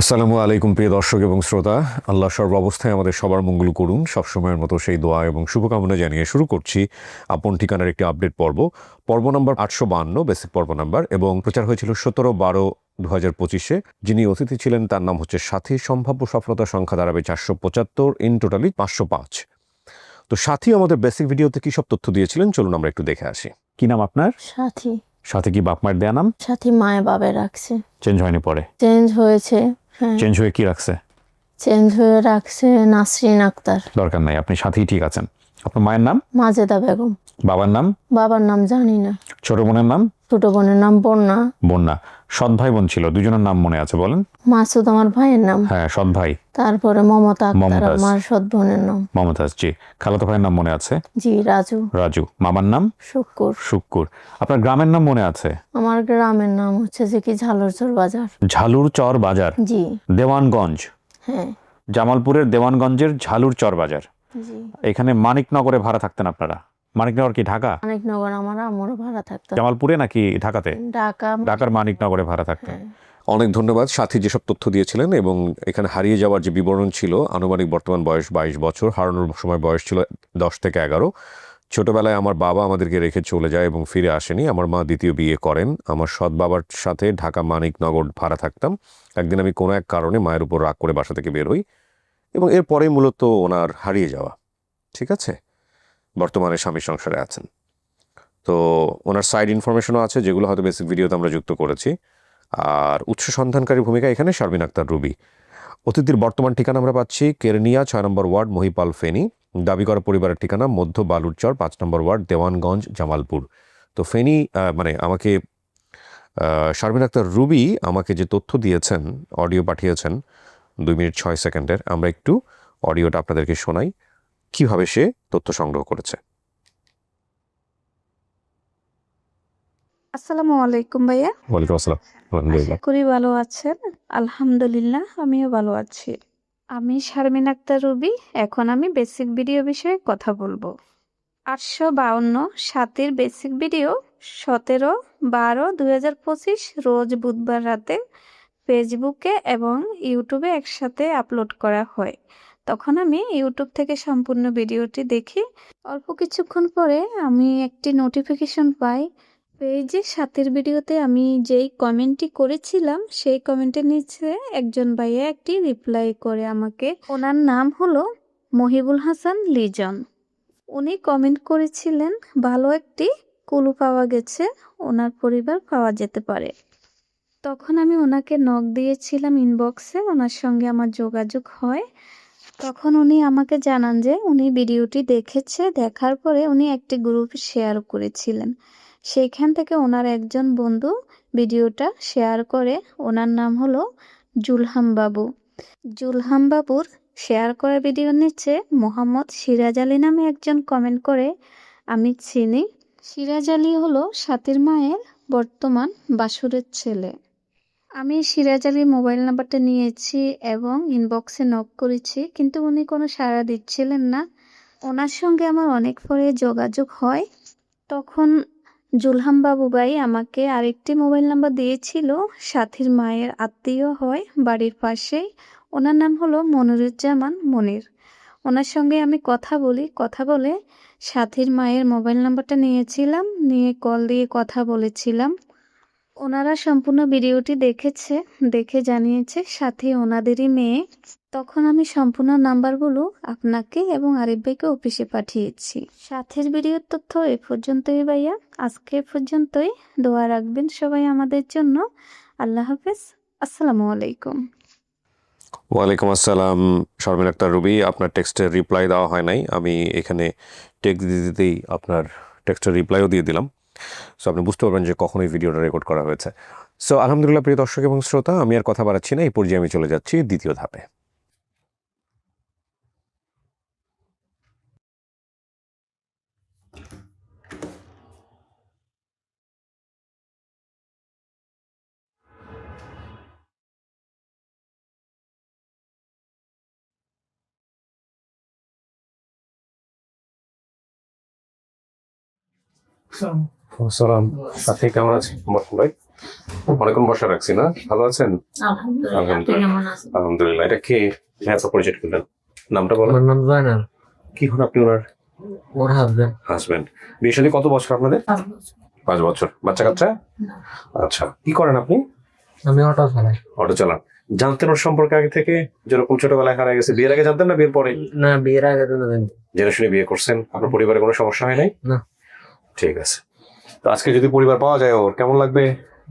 আসসালামু আলাইকুম প্রিয় দর্শক এবং শ্রোতা। আল্লাহ সর্বাবস্থায় আমাদের সবার মঙ্গল করুন, সবসময়ের মতো সেই দোয়া এবং শুভকামনা জানিয়ে শুরু করছি আপন ঠিকানার একটি আপডেট পর্ব নম্বর 852, বেসিক পর্ব নাম্বার, এবং প্রচার হয়েছিল 17/12/2025-এ। যিনি অতিথি ছিলেন তার নাম হচ্ছে সাথী। সম্ভাব্য সফলতার সংখ্যা দাঁড়াবে 475, ইন টোটালি 505। তো সাথী আমাদের বেসিক ভিডিওতে কি সব তথ্য দিয়েছিলেন চলুন আমরা একটু দেখে আসি। কি নাম আপনার? সাথী। সাথী কি বাপ মায়ের দেয়া নাম? সাথী মায়ের বাবে রাখছে। চেঞ্জ হয়নি পরে? চেঞ্জ হয়েছে, হ্যাঁ। চেঞ্জ হয়ে কি রাখছে? চেঞ্জ হয়ে রাখছে নাসরিন আক্তার। দরকার নাই, আপনি সাথী ঠিক আছেন। আপনার মায়ের নাম? মাজেদা বেগম। বাবার নাম? বাবার নাম জানি না। ছোট বোনের নাম? ছোট বোনের নাম বন্যা। বন্যা। সৎ ভাই বোন ছিল, দুজনের নাম মনে আছে বলেন? মাসুদ আমার ভাইয়ের নাম। হ্যাঁ, সৎ ভাই। তারপরে মমতা আক্তার মমতাজ। আমার সৎ বোনের নাম। মমতাজ, জি। খালাতো ভাইয়ের নাম মনে আছে? জি, রাজু। রাজু। মামার নাম? শুক্কুর। শুক্কুর। আপনার গ্রামের নাম মনে আছে? আমার গ্রামের নাম হচ্ছে যে কি ঝালরচর বাজার। ঝালুর চর বাজার। জি। দেওয়ানগঞ্জ। হ্যাঁ। জামালপুরের দেওয়ানগঞ্জের ঝালুর চর বাজার। জি। এখানে মানিকনগরে ভাড়া থাকতেন আপনারা? মানিকনগর কি ঢাকা? মানিকনগর আমার আম্মুর ভাড়া থাকতো। জামালপুরে নাকি ঢাকাতে? ঢাকা। ঢাকার মানিকনগরে ভাড়া থাকতেন। হ্যাঁ। অনেক ধন্যবাদ সাথী যেসব তথ্য দিয়েছিলেন, এবং এখানে হারিয়ে যাওয়ার যে বিবরণ ছিল, আনুমানিক বর্তমান বয়স 22 বছর, হারানোর সময় বয়স ছিল 10 থেকে 11। ছোটবেলায় আমার বাবা আমাদেরকে রেখে চলে যায় এবং ফিরে আসেনি। আমার মা দ্বিতীয় বিয়ে করেন। আমার সৎ বাবার সাথে ঢাকা মানিকনগর ভাড়া থাকতাম। একদিন আমি কোনো এক কারণে মায়ের উপর রাগ করে বাসা থেকে বের হই, এবং এরপরেই মূলত ওনার হারিয়ে যাওয়া। ঠিক আছে, বর্তমানে স্বামী সংসারে আছেন। তো ওনার সাইড ইনফরমেশনও আছে, যেগুলো হয়তো বেসিক ভিডিওতে আমরা যুক্ত করেছি। আর উৎস সন্ধানকারী ভূমিকা এখানে শারমিন আক্তার রুবি। অতিথির বর্তমান ঠিকানা আমরা পাচ্ছি কেরনিয়া 6 নম্বর ওয়ার্ড, মহিপাল, ফেনী। দাবি করা পরিবারের ঠিকানা মধ্য বালুরচর 5 নম্বর ওয়ার্ড, দেওয়ানগঞ্জ, জামালপুর। তো ফেনী আমাকে শারমিন আক্তার রুবি আমাকে যে তথ্য দিয়েছেন, অডিও পাঠিয়েছেন 2 মিনিট 6 সেকেন্ডের। আমরা একটু অডিওটা আপনাদেরকে শোনাই, কিভাবে সে তথ্য সংগ্রহ করেছে। আসসালামু আলাইকুম ভাইয়া। ওয়ালাইকুম আসসালাম। আলহামদুলিল্লাহ। আশা করি ভালো আছেন। আলহামদুলিল্লাহ আমিও ভালো আছি। আমি শারমিন আক্তার রুবি। এখন আমি বেসিক ভিডিও বিষয়ে কথা বলবো। 852 সাথীর বেসিক ভিডিও 17/12/2025 রোজ বুধবার রাতে ফেসবুকে এবং ইউটিউবে একসাথে আপলোড করা হয়। তখন আমি ইউটিউব থেকে সম্পূর্ণ ভিডিওটি দেখি। অল্প কিছুক্ষণ পরে আমি একটি নোটিফিকেশন পাই। পেজে সাথের ভিডিওতে আমি যেই কমেন্টটি করেছিলাম সেই কমেন্টের নিচে একজন ভাইয়া একটি রিপ্লাই করে আমাকে। ওনার নাম হলো মহিবুল হাসান লিজন। উনি কমেন্ট করেছিলেন ভালো একটি কুলু পাওয়া গেছে, ওনার পরিবার পাওয়া যেতে পারে। তখন আমি ওনাকে নক দিয়েছিলাম ইনবক্সে, ওনার সঙ্গে আমার যোগাযোগ হয়। তখন উনি আমাকে জানান যে উনি ভিডিওটি দেখেছে, দেখার পরে উনি একটি গ্রুপে শেয়ার করেছিলেন। সেইখান থেকে ওনার একজন বন্ধু ভিডিওটা শেয়ার করে। ওনার নাম হলো জুলহাম বাবু। জুলহাম বাবুর শেয়ার করা ভিডিওর নিচে মোহাম্মদ সিরাজ আলী নামে একজন কমেন্ট করে, আমি চিনি। সিরাজ আলী হলো সাথীর মায়ের বর্তমান বাসুরের ছেলে। আমি সিরাজ আলীর মোবাইল নাম্বারটা নিয়েছি এবং ইনবক্সে নক করেছি, কিন্তু উনি কোনো সাড়া দিচ্ছিলেন না। ওনার সঙ্গে আমার অনেক পরে যোগাযোগ হয়। তখন জুলহাম বাবু ভাই আমাকে আরেকটি মোবাইল নাম্বার দিয়েছিল, সাথীর মায়ের আত্মীয় হয় বাড়ির পাশেই। ওনার নাম হলো মনিরুজ্জামান মনির। ওনার সঙ্গে আমি কথা বলে সাথীর মায়ের মোবাইল নাম্বারটা নিয়েছিলাম, নিয়ে কল দিয়ে কথা বলেছিলাম। ওনারা সম্পূর্ণ ভিডিওটি দেখেছে, দেখে জানিয়েছে সাথী ওনাদেরই মেয়ে। তখন আমি সম্পূর্ণ নাম্বারগুলো আপনাকে এবং আরিফ ভাইকে অফিসে পাঠিয়েছি। সাথীর ভিডিওর তথ্য এ পর্যন্তই ভাইয়া, আজকে এ পর্যন্তই। দোয়া রাখবেন সবাই আমাদের জন্য। আল্লাহ হাফেজ। আসসালামু আলাইকুম। ওয়ালাইকুম আসসালাম শারমিন আক্তার রুবি। আপনার টেক্সটের রিপ্লাই দেওয়া হয় নাই, আমি এখানে টেক্সট দিতেই আপনার টেক্সটের রিপ্লাইও দিয়ে দিলাম। সো আপনি বুঝতে পারবেন যে কখন এই ভিডিওটা রেকর্ড করা হয়েছে। সো আলহামদুলিল্লাহ প্রিয় দর্শক এবং শ্রোতা, আমি আর কথা বাড়াচ্ছি না, এই পর্যায়ে আমি চলে যাচ্ছি দ্বিতীয় ধাপে। সালাম। সাথী কেমন আছেন? ভাই অনেকক্ষণ বসা রাখছি না, ভালো আছেন? আলহামদুলিল্লাহ। এটা কে? হ্যাঁ, তো পরিচয় করলেন, নামটা বলেন। আমার নাম জয়নাল। কি হন আপনি ওনার? ওর হাজবেন্ড। হাজবেন্ড। বিয়ে শাদী কত বছর আপনাদের? 5 বছর। বাচ্চা কাচ্চা? আচ্ছা, কি করেন আপনি? আমি অটো চালাই। অটো চালান। জানতেন ওর সম্পর্কে আগে থেকে, যেরকম ছোটবেলায় হারা গেছে? বিয়ের আগে জানতেন না বিয়ের পরে? না, বিয়ের আগে তো না জানি। জেনে শুনে বিয়ে করছেন? আপনার পরিবারে কোনো সমস্যা হয় নাই? না। ঠিক আছে। তো আজকে যদি পরিবার পাওয়া যায় ওর কেমন লাগবে?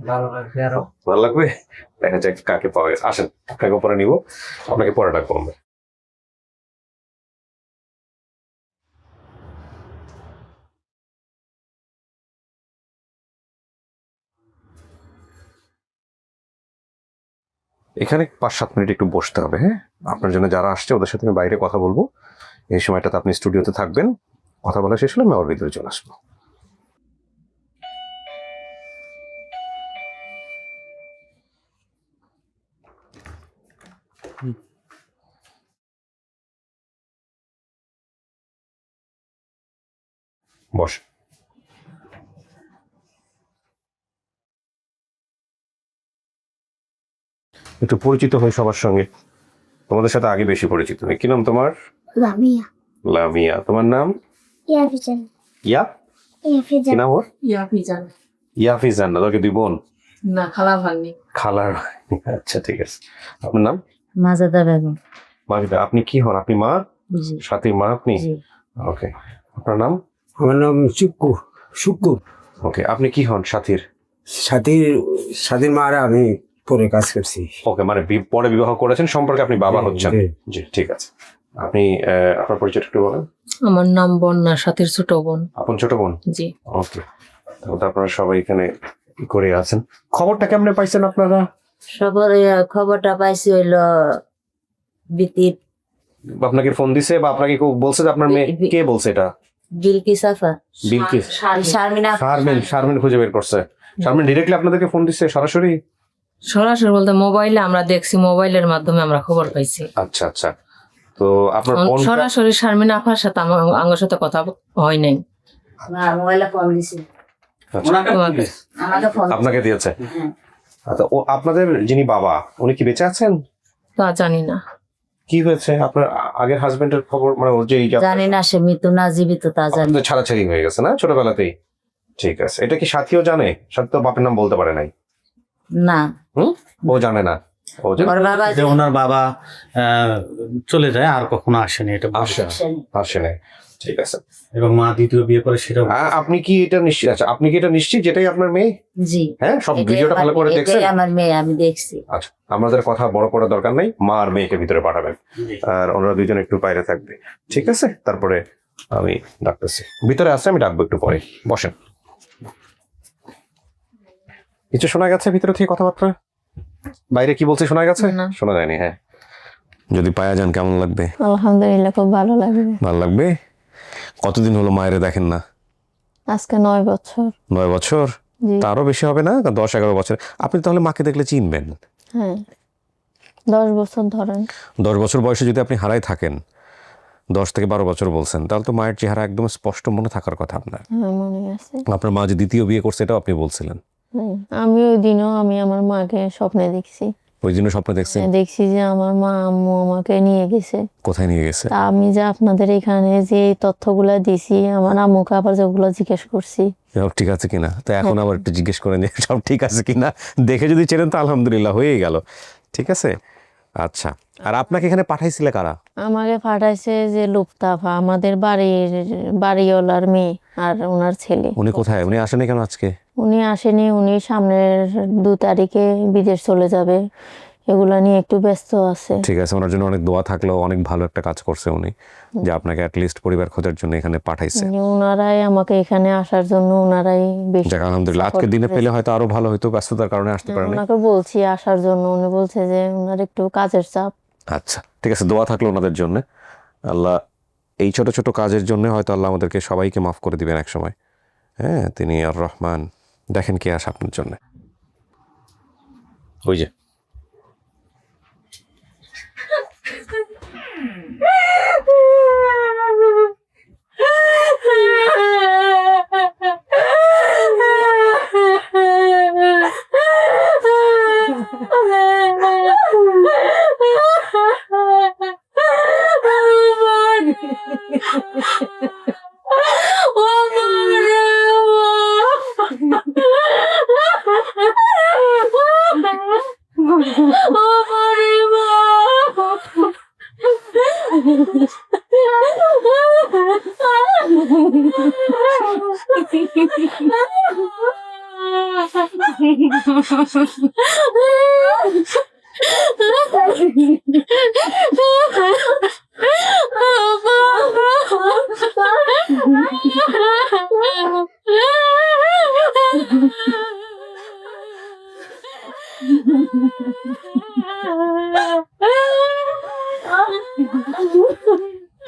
ভালো লাগবে আরো। ভালো লাগবে। দেখা যাক কাকে পাওয়া যায়। আসেন, আপনাকে পরে নিব, আপনাকে পরে ডাকবো আমরা। এখানে 5-7 মিনিট একটু বসতে হবে। হ্যাঁ, আপনার জন্য যারা আসছে ওদের সাথে আমি বাইরে কথা বলবো। এই সময়টাতে আপনি স্টুডিওতে থাকবেন, কথা বলা শেষ হলে আমি ওর ভিতরে চলে আসবো। বস। একটু পরিচিত হই সবার সঙ্গে। তোমাদের সাথে আগে বেশি পরিচিত হই। কি নাম তোমার? লামিয়া। লামিয়া। তোমার নাম? ইয়াফিজান। ইয়া? কি ইয়াফিজান। নাম ওর? ইয়াফিজান। ইয়াফিজান। না, তোকে 2 বোন? না, খালা ভাগ্নি। খালার। আচ্ছা, ঠিক আছে। আপনার নাম? মাজাদা বেগম। মাহিদা। আপনি কি হন? আপনি মা? জি সাথী মা আপনি? জি। ওকে। আপনার নাম? আমার নাম শুক্কুর। ওকে। আপনি কি হন সাথীর? স্বাধীন মারা আমি পরে কাজ করছি। ওকে, মানে পরে বিবাহ করেছেন, সম্পর্কে আপনি বাবা জি, হচ্ছেন। জি। জি, ঠিক আছে। আপনি আপনার পরিচয় একটু বলেন। আমার নাম বন্যা, সাথীর ছোট বোন। আপন ছোট বোন? জি। ওকে। তাহলে তো আপনারা সবাই এখানে করে আছেন। খবরটা কেমনে পাইছেন আপনারা? সবার খবরটা পাইছি হইলো বিতির আপনাকে ফোন দিছে বা আপনাকে কেউ বলছে যে আপনার মেয়ে? কে বলছে এটা? বিলকিস আফা। বিলকিস? শারমিনা। শারমিন খুঁজে বের করছে। শারমিন ডিরেক্টলি আপনাদেরকে ফোন দিচ্ছে সরাসরি? সরাসরি বলতে মোবাইলে আমরা দেখছি, মোবাইলের মাধ্যমে আমরা খবর পাইছি। আচ্ছা আচ্ছা। তো আপনার বোন সরাসরি শারমিন আফার সাথে আমার সাথে কথা হয় নাই। মোবাইলে ফোন দিছি। তোমাকে। আমাকে ফোন আপনাকে দিয়েছে? আচ্ছা, ও আপনাদের যিনি বাবা উনি কি বেঁচে আছেন? তা জানি না। কি হয়েছে আপনার আগের হাজবেন্ডের খবর? মানে ওর যে জানি না সে মৃত্যু না জীবিত তা জানি। আপনাদের ছাড়াছাড়ি হয়ে গেছে না ছোটবেলাতেই? ঠিক আছে। এটা কি সাথীও জানে? সাথী তো বাপের নাম বলতে পারে নাই। না, ও জানে না? ও জানে? ওর বাবা যে ওনার বাবা চলে যায়, আর কখনো আসেনি, এটা আসে নাই। ঠিক আছে। এবং মা দ্বিতীয় বিয়ে করে সেটা আপনি কি এটা নিশ্চিত? আচ্ছা, আপনি কি এটা নিশ্চিত যেটাই আপনার মেয়ে? জি। হ্যাঁ, সব ভিডিওটা ভালো করে দেখছেন? এটাই আমার মেয়ে, আমি দেখছি। আচ্ছা, আমাদের কথা বড় করার দরকার নেই। মা আর মেয়েকে ভিতরে পাঠাবেন, আর ওনারা 2 জন একটু বাইরে থাকবে। ঠিক আছে, তারপরে আমি ডাকতেছি। ভিতরে আসছে, আমি ডাকবো একটু পরে। বসেন। কিছু শোনা গেছে ভিতরে থেকে কথাবার্তা? বাইরে কি বলছে শোনা গেছে? না। শোনা যায়নি। হ্যাঁ, যদি পায়া যান কেমন লাগবে? আলহামদুলিল্লাহ, খুব ভালো লাগবে। ভালো লাগবে। কতদিন হলো মায়েরে দেখেন না? আজকে 9 বছর। 9 বছর? জি। তারও বেশি হবে না, 10-11 বছর। আপনি তাহলে মাকে দেখলে চিনবেন। হ্যাঁ, 10 বছর ধরেন। 10 বছর বয়সে যদি আপনি হারাই থাকেন, 10 থেকে 12 বছর বলছেন, তাহলে তো মায়ের চেহারা একদম স্পষ্ট মনে থাকার কথা আপনার। হ্যাঁ, মনে আছে। আপনার মা যে দ্বিতীয় বিয়ে করছে এটাও আপনি বলছিলেন। আমি ওই দিনও আমি আমার মাকে স্বপ্নে দেখছি। ওই দিনও স্বপ্ন দেখছেন? দেখছি যে আমার মা আম্মু আমাকে নিয়ে গেছে। কোথায় নিয়ে গেছে? তা আমি যে আপনাদের এখানে যে তথ্যগুলা দিছি, আমার আম্মুকে আবার যেগুলো জিজ্ঞেস করছি সব ঠিক আছে কিনা, তো এখন আবার একটু জিজ্ঞেস করেন যে সব ঠিক আছে কিনা। দেখে যদি চেনেন তো আলহামদুলিল্লাহ, হয়েই গেল। ঠিক আছে। আচ্ছা, আর আপনাকে এখানে পাঠাইছিলে কারা? আমাকে পাঠাইছে যে লুপ্তাফা, আমাদের বাড়িওয়ালার মেয়ে আর ওনার ছেলে। উনি কোথায়? উনি আসেনি কেন আজকে? উনি আসেনি, উনি সামনের 2 তারিখে বিদেশ চলে যাবে, এগুলা নিয়ে একটু ব্যস্ত আছে। ঠিক আছে, ওনার জন্য অনেক দোয়া থাকলো। অনেক ভালো একটা কাজ করছে উনি, যে আপনাকে অ্যাটলিস্ট পরিবার খোঁজার জন্য এখানে পাঠাইছে। ওনারাই আমাকে এখানে আসার জন্য ওনারাই বেশি যাক আলহামদুলিল্লাহ। আজকে দিনে পেলে হয়তো আরো ভালো হতো, ব্যস্ততার কারণে আসতে পারেন। ওনাকে বলছি আসার জন্য, উনি বলছে যে ওনার একটু কাজের চাপ। আচ্ছা, ঠিক আছে, দোয়া থাকলো ওনাদের জন্য। আল্লাহ এই ছোট ছোট কাজের জন্য হয়তো আল্লাহ আমাদেরকে সবাইকে মাফ করে দিবেন এক সময়। হ্যাঁ, তিনি আর রহমান। দেখেন কে আসে আপনার জন্য। ওই যে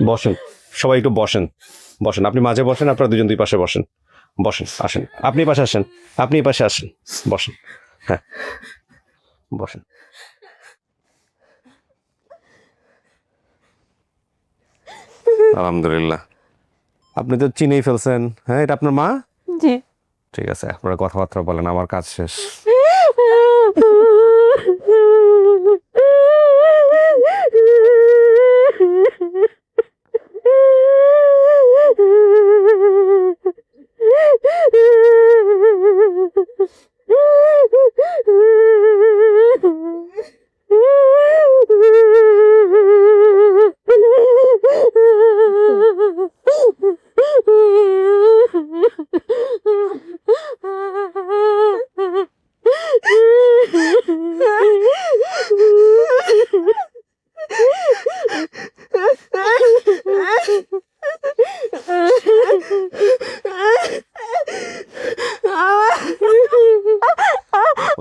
বসেন, সবাই একটু বসেন, বসেন। আপনি মাঝে বসেন, আপনারা দুজন দুই পাশে বসেন, বসেন, আসেন, আপনি এই পাশে আসেন, আপনি এই পাশে আসেন, বসেন, হ্যাঁ বসেন। আলহামদুলিল্লাহ, আপনি তো চিনেই ফেলছেন। হ্যাঁ, এটা আপনার মা? জি। ঠিক আছে, আপনারা কথাবার্তা বলেন, আমার কাজ শেষ।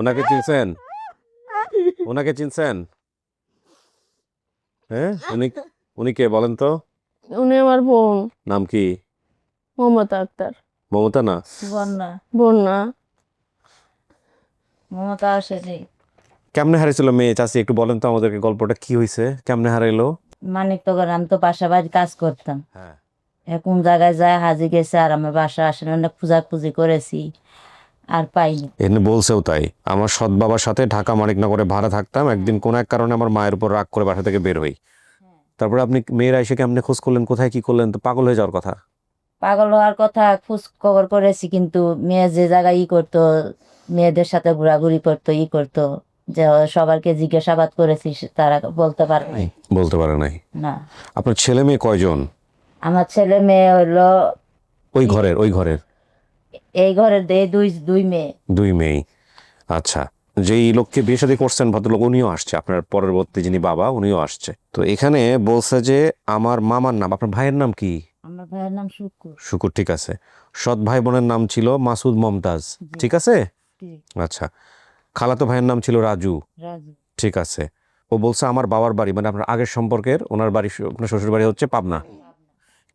ওনাকে চিনছেন? ওনাকে চিনছেন? হ্যাঁ, উনি কে বলেন তো? উনি আমার বোন, নাম কি? মমতা আক্তার। মমতা না? বন্যা বোন না, মমতা আসে যে কেমনে হারিয়েছিল মেয়ে? চাচি একটু বলেন তো আমাদেরকে, গল্পটা কি হয়েছে, কেমনে হারাইলো? মানিক তো আমি তো বাসা বাড়ি কাজ করতাম, হ্যাঁ, কোন জায়গায় যায় হাজি গেছে আর আমার বাসা আসলে অনেক খুঁজাখুঁজি করেছি আর পাইনি। এখানে বলছেও তাই। আমার সৎ বাবার সাথে ঢাকা মানিকনগরে ভাড়া থাকতাম। একদিন কোন এক কারণে আমার মায়ের উপর রাগ করে বাসা থেকে বের হই। তারপরে আপনি মেয়েরা এসে কেমনে খোঁজ করলেন, কোথায় কি করলেন? তো পাগল হয়ে যাওয়ার কথা। পাগল হওয়ার কথা খোঁজ খবর করেছি, কিন্তু মেয়ে যে জায়গায় করতো, মেয়েদের সাথে ঘোরাঘুরি করতো, করতো, যে সবারকে জিজ্ঞাসাবাদ করেছি, তারা বলতে পারে নাই। বলতে পারে নাই। না, আপনার ছেলে মেয়ে কয়জন? আমার ছেলে মেয়ে হইলো ওই ঘরের এই ঘরের দুই মেয়ে। দুই মেয়ে। আচ্ছা, যেই লোককে বিয়ে শাদী করছেন ভদ্রলোক, উনিও আসছে, আপনার পরবর্তী যিনি বাবা উনিও আসছে। তো এখানে বলছে যে আমার মামার নাম, আপনার ভাইয়ের নাম কি? আমার ভাইয়ের নাম শুকুর। শুকুর, ঠিক আছে। সৎ ভাই বোনের নাম ছিল মাসুদ, মমতাজ, ঠিক আছে। আচ্ছা, খালাতো ভাইয়ের নাম ছিল রাজু, রাজু। ঠিক আছে। ও বলছে আমার বাবার বাড়ি, মানে আপনার আগের সম্পর্কের, ওনার বাড়ি, আপনার শ্বশুর বাড়ি হচ্ছে পাবনা।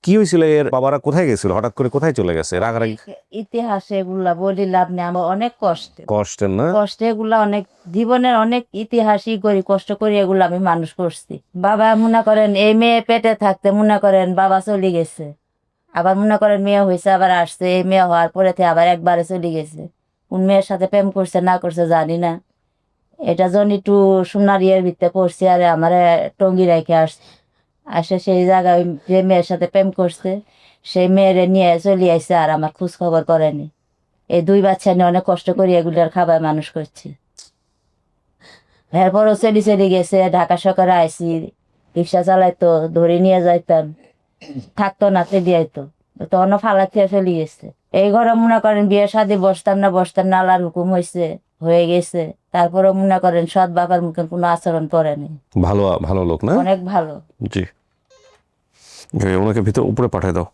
কি হয়েছিল এর? বাবারা কোথায় গেছিল, হঠাৎ করে কোথায় চলে গেছে? রাগারাগি? ইতিহাস এগুলা বলি লাভ নেই, আমার অনেক কষ্টের না? কষ্ট এগুলা অনেক, জীবনের অনেক ইতিহাসই করি, কষ্ট করি, এগুলো আমি মানুষ করছি। বাবা মনে করেন এই মেয়ে পেটে থাকতে মনে করেন বাবা চলে গেছে, আবার মনে করেন মেয়ে হয়েছে আবার আসছে, এই মেয়ে হওয়ার পরে আবার একবারে চলে গেছে। কোন মেয়ের সাথে প্রেম করছে না করছে জানি না। এটা যখন একটু সোনার ইয়ের ভিতরে পড়ছি, আর আমার টঙ্গি রেখে আসে সেই জায়গায় যে মেয়ের সাথে প্রেম করছে সেই মেয়েরে নিয়ে চলে আসছে, আর আমার খোঁজ খবর করেনি। এই দুই বাচ্চা নিয়ে অনেক কষ্ট করি এগুলার খাবার মানুষ করছি। এরপরও চলে গেছে, ঢাকা শহরে আইসি, রিক্সা চালাইতো, ধরে নিয়ে যাইতাম, থাকতো না, চলে আইতো, তখন ফালা খেয়ে চলে গেছে। এই ঘরে মনে করেন বিয়ে শাদী বসতাম না আল্লাহর হুকুম হয়ে গেছে। তারপরে মনে করেন সৎ বাবার মুখে কোনো আচরণ করেনি। ভালো ভালো লোক না? অনেক ভালো। জি, ওনাকে ভিতরে উপরে পাঠিয়ে দাও।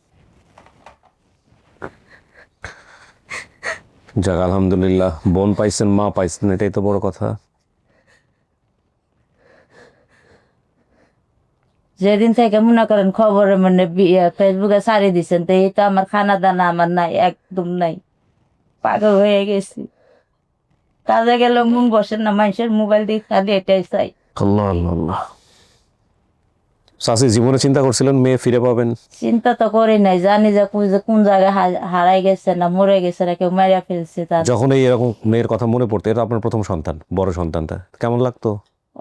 যাক, আলহামদুলিল্লাহ, বোন পাইছেন, মা পাইছেন, এটাই তো বড় কথা। যেদিন থেকে মনে করেন খবরে মানে ফেসবুকে ছাড়িয়ে দিচ্ছেন, তো এই তো আমার খানা দানা আমার নাই, একদম নাই, পাগল হয়ে গেছি। কাজে গেলে মন বসেন না, মানুষের মোবাইল দিয়ে খালি এটাই চাই। আল্লাহ আল্লাহ আল্লাহ। চাচি জীবনে চিন্তা করছিলেন মেয়ে ফিরে পাবেন? চিন্তা তো করি নাই, জানি যে কোন জায়গায় হারাই গেছে না মরে গেছে না কেউ মারিয়া ফেলছে। তার যখন এই এরকম মেয়ের কথা মনে পড়তো, এটা আপনার প্রথম সন্তান, বড় সন্তানটা, কেমন লাগতো?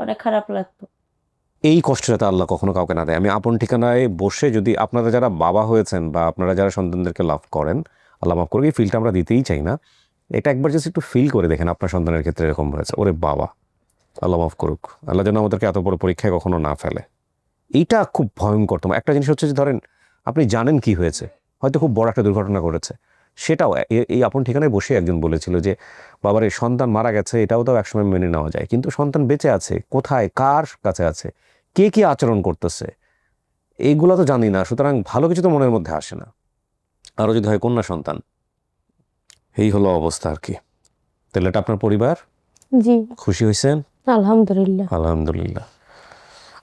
অনেক খারাপ লাগতো। এই কষ্টটা তো আল্লাহ কখনো কাউকে না দেয়। আমি আপন ঠিকানায় বসে, যদি আপনারা যারা বাবা হয়েছেন বা আপনারা যারা সন্তানদেরকে লাভ করেন, আল্লাহ মাফ করুক, এই ফিলটা আমরা দিতেই চাই না। এটা একবার জাস্ট একটু ফিল করে দেখেন আপনার সন্তানের ক্ষেত্রে এরকম হয়েছে, ওরে বাবা, আল্লাহ মাফ করুক, আল্লাহ যেন আমাদেরকে এত বড় পরীক্ষায় কখনো না ফেলে। এইটা খুব ভয়ঙ্কর। একটা জিনিস হচ্ছে যে ধরেন আপনি জানেন কি হয়েছে, হয়তো খুব বড় একটা দুর্ঘটনা ঘটেছে, সেটাও এই আপন ঠিকানায় বসে একজন বলেছিল যে বাবার এই সন্তান মারা গেছে, এটাও তো একসময় মেনে নেওয়া যায়, কিন্তু সন্তান বেঁচে আছে কোথায়, কার কাছে আছে, কে কি আচরণ করতেছে, এইগুলো তো জানি না। সুতরাং ভালো কিছু তো মনের মধ্যে আসে না, আরও যদি হয় কন্যা সন্তান। এই হলো অবস্থা আর কি। তাহলে এটা আপনার পরিবার, জি খুশি হয়েছেন? আলহামদুলিল্লাহ। আলহামদুলিল্লাহ।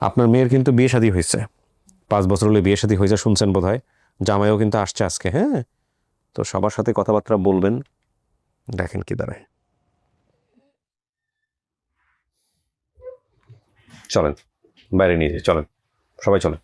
আপনার মেয়ের কিন্তু বিয়ে শাদী হয়েছে, 5 বছর হলে বিয়ে শাদী হয়েছে, শুনছেন বোধ হয়। জামাইও কিন্তু আসছে আজকে। হ্যাঁ, তো সবার সাথে কথাবার্তা বলবেন, দেখেন কি দাঁড়ায়। চলেন বাইরে নিয়ে যাই, চলেন সবাই চলেন।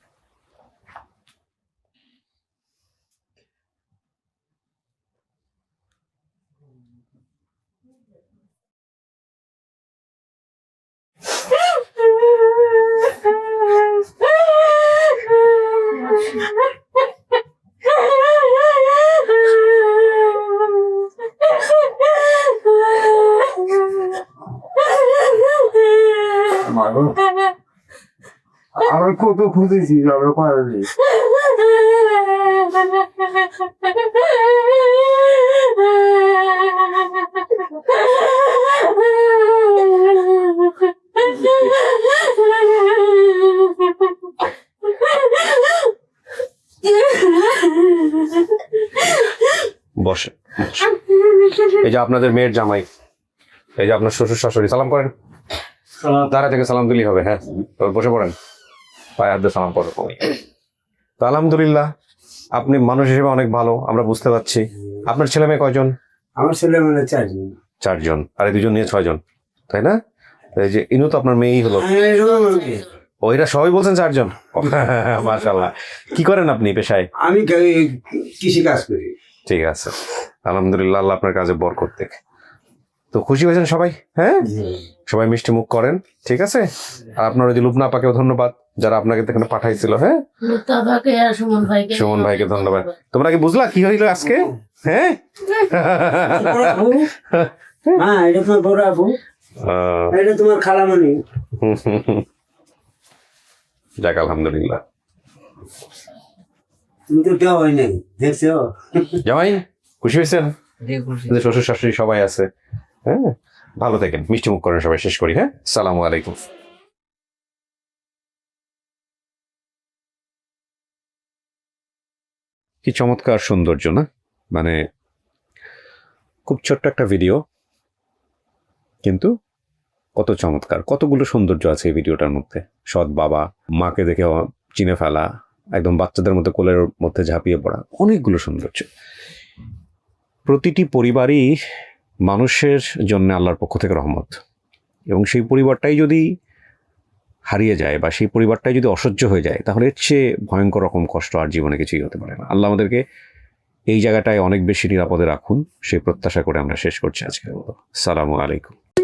আমরা কত খুঁজেছি, আমরা পারিনি। বসে এই যে আপনাদের মেয়ের জামাই, এই যে আপনার শ্বশুর শাশুড়ি, সালাম করেন। দাঁড়া থেকে সালাম দিলেই হবে। হ্যাঁ, তবে বসে পড়েন, পায়ে হাত দিয়ে সালাম করো। তো আলহামদুলিল্লাহ, আপনি মানুষ হিসেবে অনেক ভালো, আমরা বুঝতে পারছি। আপনার ছেলে মেয়ে কয়জন? আমার ছেলে মেয়ে 4 জন। 4 জন, আর এই 2 জন নিয়ে 6 জন, তাই না? এই যে ইনু তো আপনার মেয়েই হলো। ওইরা সবাই বলছেন 4 জন। মাশাআল্লাহ। কি করেন আপনি পেশায়? আমি কৃষি কাজ করি। ঠিক আছে, আলহামদুলিল্লাহ, আল্লাহ আপনার কাজে বরকত দেখ। তো খুশি হয়েছেন সবাই? হ্যাঁ, সবাই মিষ্টি মুখ করেন, ঠিক আছে? আর আপনার ওই যে লুবনা আপাকেও ধন্যবাদ, যারা আপনাকে এখানে পাঠাইছিল। হ্যাঁ, সুমন ভাইকে ধন্যবাদ। তোমরা কি বুঝলা কি হইলো আজকে? হ্যাঁ, হ্যাঁ, এটা তোমার বড় আপু, এটা তোমার খালামণি। যাক আলহামদুলিল্লাহ। তুমি তো দেওয়া হয় নাই, দেখছো? জামাই খুশি হয়েছেন? জি খুশি। যে শ্বশুর শাশুড়ি সবাই আছে। হ্যাঁ, ভালো থাকেন, মিষ্টি মুখ করেন সবাই। শেষ করি। হ্যাঁ, আসসালামু আলাইকুম। কি চমৎকার সৌন্দর্য না? মানে খুব ছোট্ট একটা ভিডিও, কিন্তু কত চমৎকার, কতগুলো সৌন্দর্য আছে এই ভিডিওটার মধ্যে। সৎ বাবা, মাকে দেখে চিনে ফেলা, একদম বাচ্চাদের মধ্যে কোলের মধ্যে ঝাঁপিয়ে পড়া, অনেকগুলো সৌন্দর্য। প্রতিটি পরিবারই মানুষের জন্য আল্লাহর পক্ষ থেকে রহমত, এবং সেই পরিবারটাই যদি হারিয়ে যায় বা সেই পরিবারটাই যদি অসহ্য হয়ে যায়, তাহলে এর চেয়ে ভয়ঙ্কর রকম কষ্ট আর জীবনে কিছুই হতে পারে না। আল্লাহ আমাদেরকে এই জায়গাটায় অনেক বেশি নিরাপদে রাখুন, সেই প্রত্যাশা করে আমরা শেষ করছি আজকের মতো। আসসালামু আলাইকুম।